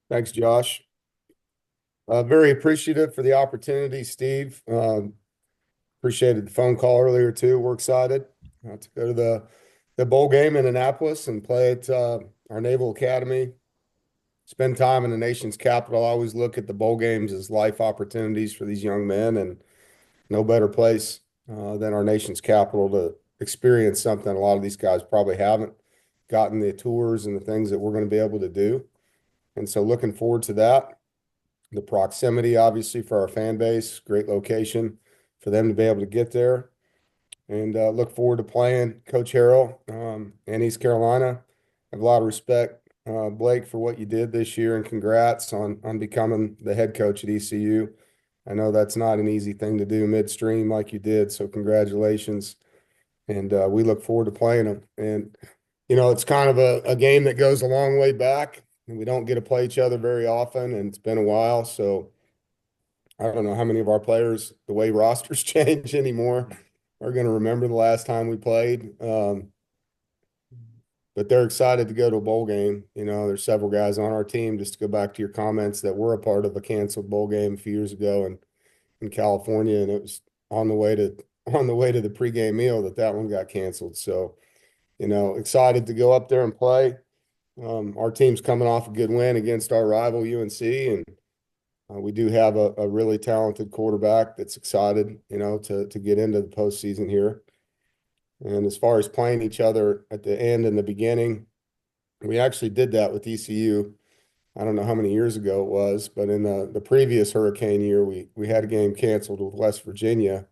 Thanks, Josh. Very appreciative for the opportunity, Steve. Appreciated the phone call earlier too. We're excited to go to the bowl game in Annapolis and play at our Naval Academy. Spend time in the nation's capital. I always look at the bowl games as life opportunities for these young men, and no better place than our nation's capital to experience something a lot of these guys probably haven't gotten the tours and the things that we're going to be able to do. And so, looking forward to that. The proximity, obviously, for our fan base, great location for them to be able to get there. And look forward to playing Coach Harrell in East Carolina. I have a lot of respect, Blake, for what you did this year, and congrats on becoming the head coach at ECU. I know that's not an easy thing to do midstream like you did, so congratulations. And we look forward to playing them. And, it's kind of a game that goes a long way back, and we don't get to play each other very often, and it's been a while. So I don't know how many of our players, the way rosters change anymore, are going to remember the last time we played. But they're excited to go to a bowl game. There's several guys on our team, just to go back to your comments, that were a part of a canceled bowl game a few years ago in California, and it was on the way to the pregame meal that one got canceled. So, excited to go up there and play. Our team's coming off a good win against our rival UNC, and we do have a really talented quarterback that's excited, to get into the postseason here. And as far as playing each other at the end and the beginning, we actually did that with ECU. I don't know how many years ago it was, but in the previous hurricane year, we had a game canceled with West Virginia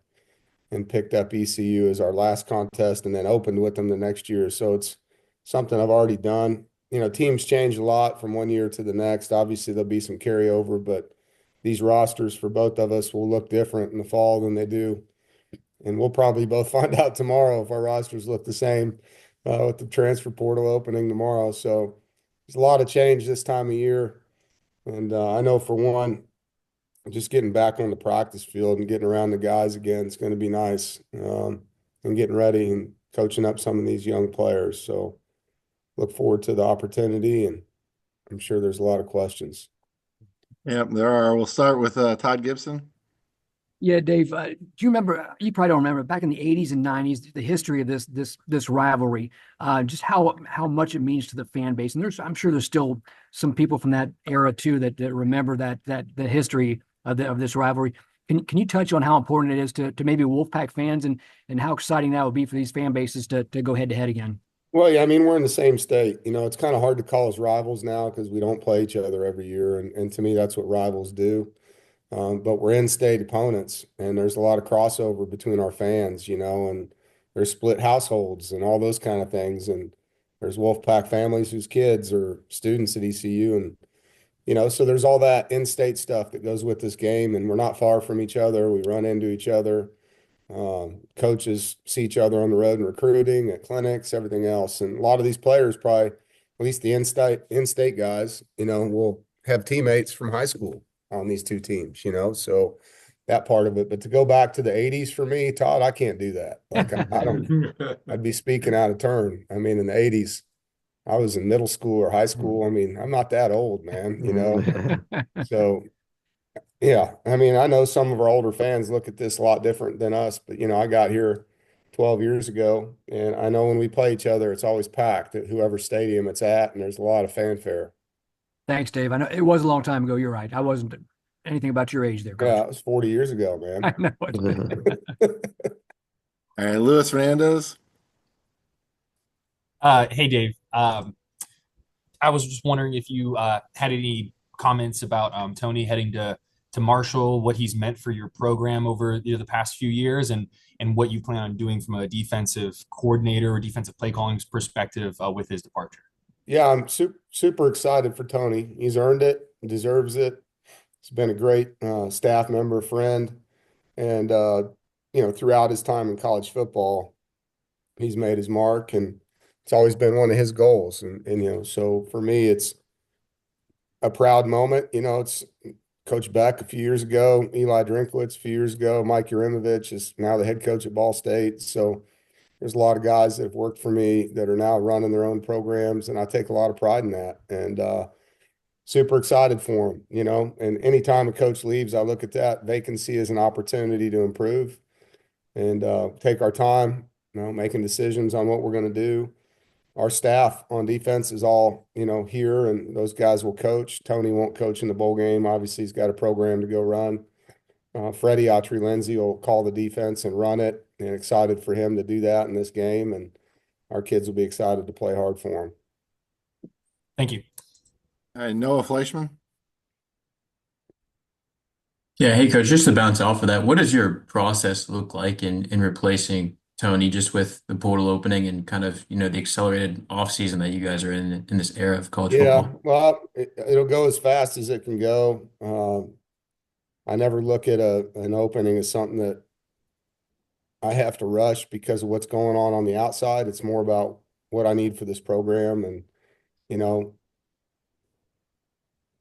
and picked up ECU as our last contest and then opened with them the next year. So it's something I've already done. Teams change a lot from one year to the next. Obviously, there'll be some carryover, but these rosters for both of us will look different in the fall than they do. And we'll probably both find out tomorrow if our rosters look the same with the transfer portal opening tomorrow. So there's a lot of change this time of year. And I know for one, just getting back on the practice field and getting around the guys again is going to be nice. And getting ready and coaching up some of these young players. So look forward to the opportunity, and I'm sure there's a lot of questions. Yep, there are. We'll start with Todd Gibson. Yeah, Dave. Do you remember? You probably don't remember back in the '80s and '90s the history of this rivalry, just how much it means to the fan base. And I'm sure there's still some people from that era too that remember that the history of this rivalry. Can you touch on how important it is to maybe Wolfpack fans and how exciting that would be for these fan bases to go head to head again? Well, yeah, I mean, we're in the same state. It's kind of hard to call us rivals now because we don't play each other every year. And to me, that's what rivals do. But we're in-state opponents, and there's a lot of crossover between our fans, and there's split households and all those kind of things. And there's Wolfpack families whose kids are students at ECU. And, so there's all that in-state stuff that goes with this game. And we're not far from each other. We run into each other. Coaches see each other on the road and recruiting, at clinics, everything else. And a lot of these players probably, at least the in-state guys, will have teammates from high school on these two teams, so that part of it. But to go back to the 80s for me, Todd, I can't do that. Like I don't, I'd be speaking out of turn. I mean, in the 80s, I was in middle school or high school. I mean, I'm not that old, man, So yeah, I mean, I know some of our older fans look at this a lot different than us, but I got here 12 years ago, and I know when we play each other, it's always packed at whoever stadium it's at, and there's a lot of fanfare. Thanks, Dave. I know it was a long time ago. You're right. I wasn't anything about your age there, Coach. Yeah, it was 40 years ago, man. I know it. All right, Luis Fernandez. Hey Dave. I was just wondering if you had any comments about Tony heading to Marshall, what he's meant for your program over the past few years, and what you plan on doing from a defensive coordinator or defensive play calling perspective with his departure. Yeah, I'm super excited for Tony. He's earned it, deserves it. He's been a great staff member, friend, and throughout his time in college football, he's made his mark, and it's always been one of his goals. And so for me, it's a proud moment. It's Coach Beck a few years ago, Eli Drinkwitz a few years ago, Mike Urimovich is now the head coach at Ball State. So there's a lot of guys that have worked for me that are now running their own programs, and I take a lot of pride in that. And super excited for him, you know. And anytime a coach leaves, I look at that vacancy as an opportunity to improve and take our time, you know, making decisions on what we're going to do. Our staff on defense is all, you know, here, and those guys will coach. Tony won't coach in the bowl game. Obviously, he's got a program to go run. Freddie Autry-Lindsay will call the defense and run it, and excited for him to do that in this game. And our kids will be excited to play hard for him. Thank you. All right, Noah Fleischman. Yeah, hey coach, just to bounce off of that, what does your process look like in replacing Tony just with the portal opening and kind of, the accelerated offseason that you guys are in this era of college Yeah, football? well, it'll go as fast as it can go. I never look at an opening as something that I have to rush because of what's going on the outside. It's more about what I need for this program. And, you know,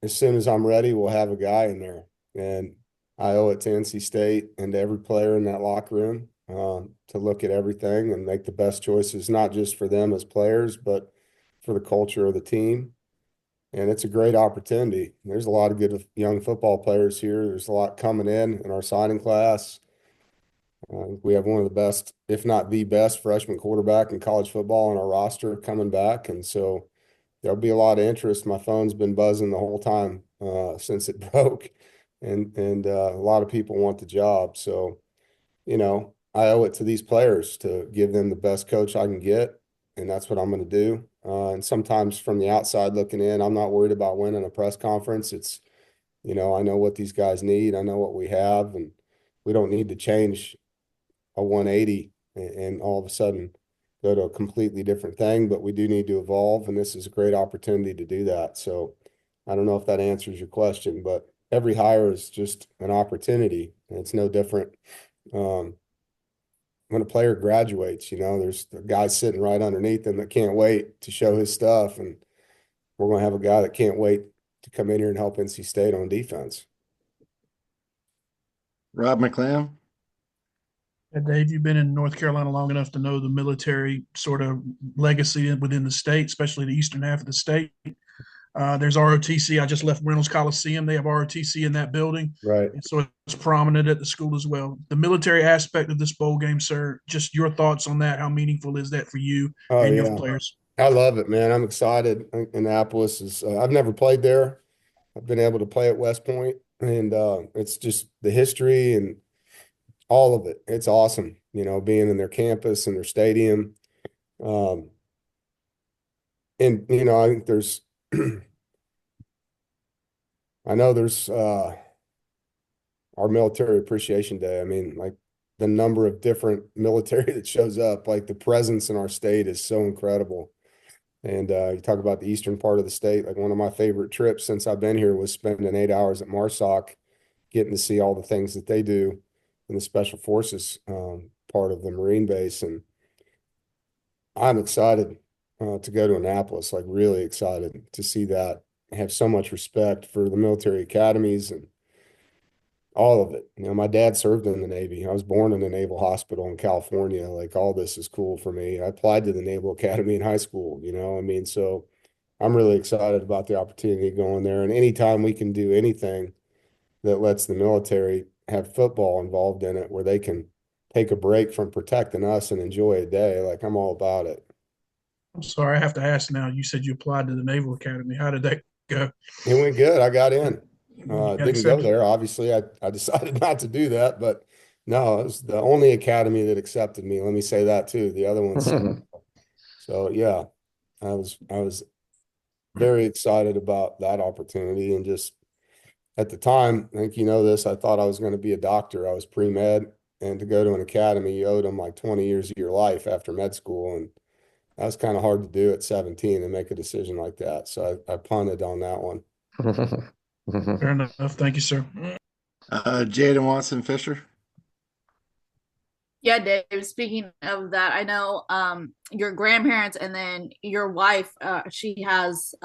as soon as I'm ready, we'll have a guy in there. And I owe it to NC State and to every player in that locker room to look at everything and make the best choices, not just for them as players, but for the culture of the team. And it's a great opportunity. There's a lot of good young football players here. There's a lot coming in our signing class. We have one of the best, if not the best, freshman quarterback in college football on our roster coming back. And so there'll be a lot of interest. My phone's been buzzing the whole time since it broke. And a lot of people want the job. So, you know, I owe it to these players to give them the best coach I can get. And that's what I'm going to do. And sometimes from the outside looking in, I'm not worried about winning a press conference. It's, you know, I know what these guys need. I know what we have, and we don't need to change a 180 and all of a sudden go to a completely different thing, but we do need to evolve, and this is a great opportunity to do that. So I don't know if that answers your question, but every hire is just an opportunity, and it's no different. When a player graduates, you know, there's a guy sitting right underneath him that can't wait to show his stuff, and we're going to have a guy that can't wait to come in here and help NC State on defense. Rob McClam. Dave, you've been in North Carolina long enough to know the military sort of legacy within the state, especially the eastern half of the state. There's ROTC. I just left Reynolds Coliseum. They have ROTC in that building. Right. And so it's prominent at the school as well. The military aspect of this bowl game, sir, just your thoughts on that. How meaningful is that for you and your players? I love it, man. I'm excited. Annapolis is, I've never played there. I've been able to play at West Point, and it's just the history and all of it. It's awesome, you know, being in their campus and their stadium. And, you know, I think there's, I know there's our Military Appreciation Day. I mean, like the number of different military that shows up, like the presence in our state is so incredible. And you talk about the eastern part of the state, like one of my favorite trips since I've been here was spending 8 hours at MARSOC, getting to see all the things that they do in the Special Forces part of the Marine base. And I'm excited to go to Annapolis, like really excited to see that. I have so much respect for the military academies and all of it. You know, my dad served in the Navy. I was born in a naval hospital in California. Like all this is cool for me. I applied to the Naval Academy in high school, you know, I mean, so I'm really excited about the opportunity going there. And anytime we can do anything that lets the military have football involved in it, where they can take a break from protecting us and enjoy a day, like I'm all about it. I'm sorry, I have to ask now. You said you applied to the Naval Academy. How did that go? It went good. I got in. You got Didn't go accepted? there. Obviously, I decided not to do that, but no, it was the only academy that accepted me. Let me say that too. The other ones. So yeah, I was very excited about that opportunity, and just at the time, I think you know this, I thought I was going to be a doctor. I was pre-med, and to go to an academy, you owed them like 20 years of your life after med school, and that was kind of hard to do at 17 and make a decision like that. So I punted on that one. Fair enough. Thank you, sir. Jaden Watson Fisher. Yeah, Dave, speaking of that, I know your grandparents and then your wife, she has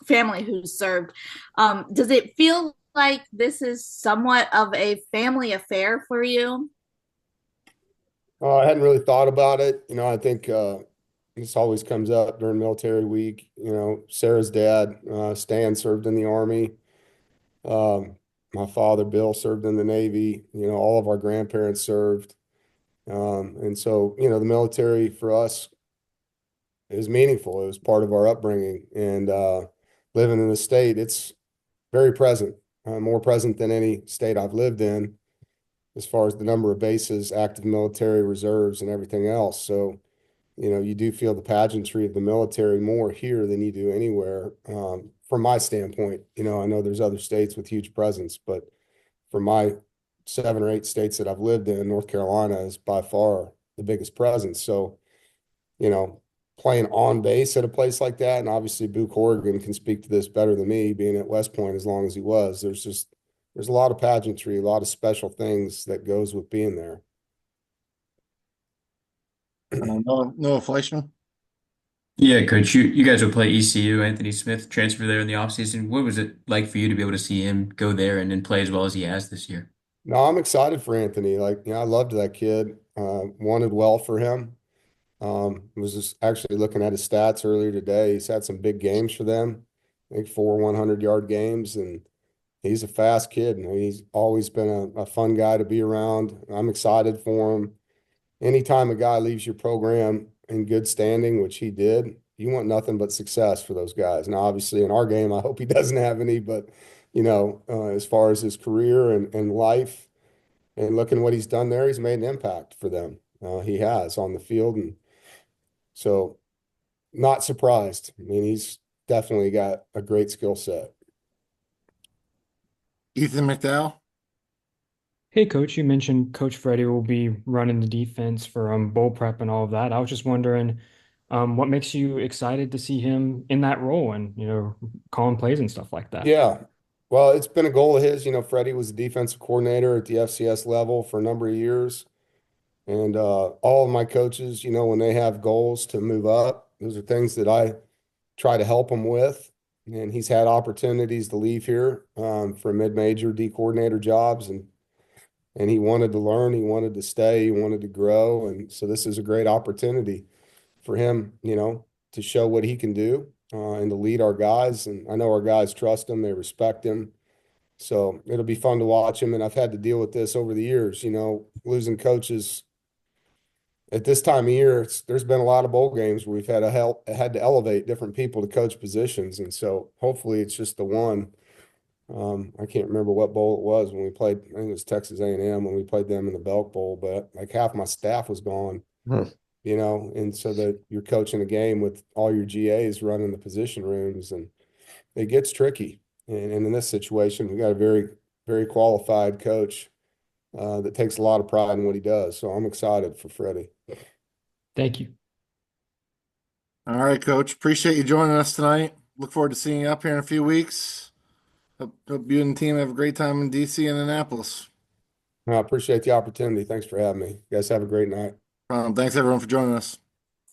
family who's served. Does it feel like this is somewhat of a family affair for you? I hadn't really thought about it. You know, I think, you this always comes up during military week. Sarah's dad, Stan, served in the Army. Um, my father, Bill, served in the Navy. All of our grandparents served. And so, the military for us is meaningful. It was part of our upbringing. And living in the state, it's very present, more present than any state I've lived in, as far as the number of bases, active military reserves, and everything else. So, you do feel the pageantry of the military more here than you do anywhere. From my standpoint, I know there's other states with huge presence, but for my 7 or 8 states that I've lived in, North Carolina is by far the biggest presence. So, you know, playing on base at a place like that, and obviously Boo Corrigan can speak to this better than me, being at West Point as long as he was. There's a lot of pageantry, a lot of special things that goes with being there. Noah Fleischman. Yeah, coach, you guys will play ECU. Anthony Smith transfer there in the offseason. What was it like for you to be able to see him go there and then play as well as he has this year? No, I'm excited for Anthony. I loved that kid. Wanted well for him. Was just actually looking at his stats earlier today. He's had some big games for them. I think 4 100-yard games, and he's a fast kid. He's always been a fun guy to be around. I'm excited for him. Anytime a guy leaves your program in good standing, which he did, you want nothing but success for those guys. Now, obviously, in our game, I hope he doesn't have any, but as far as his career and life and looking what he's done there, he's made an impact for them. He has on the field, and so not surprised. I mean, he's definitely got a great skill set. Ethan McDowell. Hey, Coach, you mentioned Coach Freddie will be running the defense for bowl prep and all of that. I was just wondering, what makes you excited to see him in that role and, calling plays and stuff like that? Yeah. Well, it's been a goal of his. Freddie was a defensive coordinator at the FCS level for a number of years. And all of my coaches, when they have goals to move up, those are things that I try to help him with. And he's had opportunities to leave here for mid-major D coordinator jobs, and he wanted to learn, he wanted to stay, he wanted to grow. And so this is a great opportunity for him, to show what he can do and to lead our guys. And I know our guys trust him, they respect him. So it'll be fun to watch him. And I've had to deal with this over the years, losing coaches at this time of year. There's been a lot of bowl games where we've had to elevate different people to coach positions. And so hopefully it's just the one. I can't remember what bowl it was when we played. I think it was Texas A&M when we played them in the Belk Bowl, but like half my staff was gone, and so that you're coaching a game with all your GAs running the position rooms, and it gets tricky. And in this situation, we got a very, very qualified coach that takes a lot of pride in what he does. So I'm excited for Freddie. Thank you. All right, Coach. Appreciate you joining us tonight. Look forward to seeing you up here in a few weeks. Hope you and the team have a great time in DC and Annapolis. I appreciate the opportunity. Thanks for having me. You guys have a great night. Thanks everyone for joining us.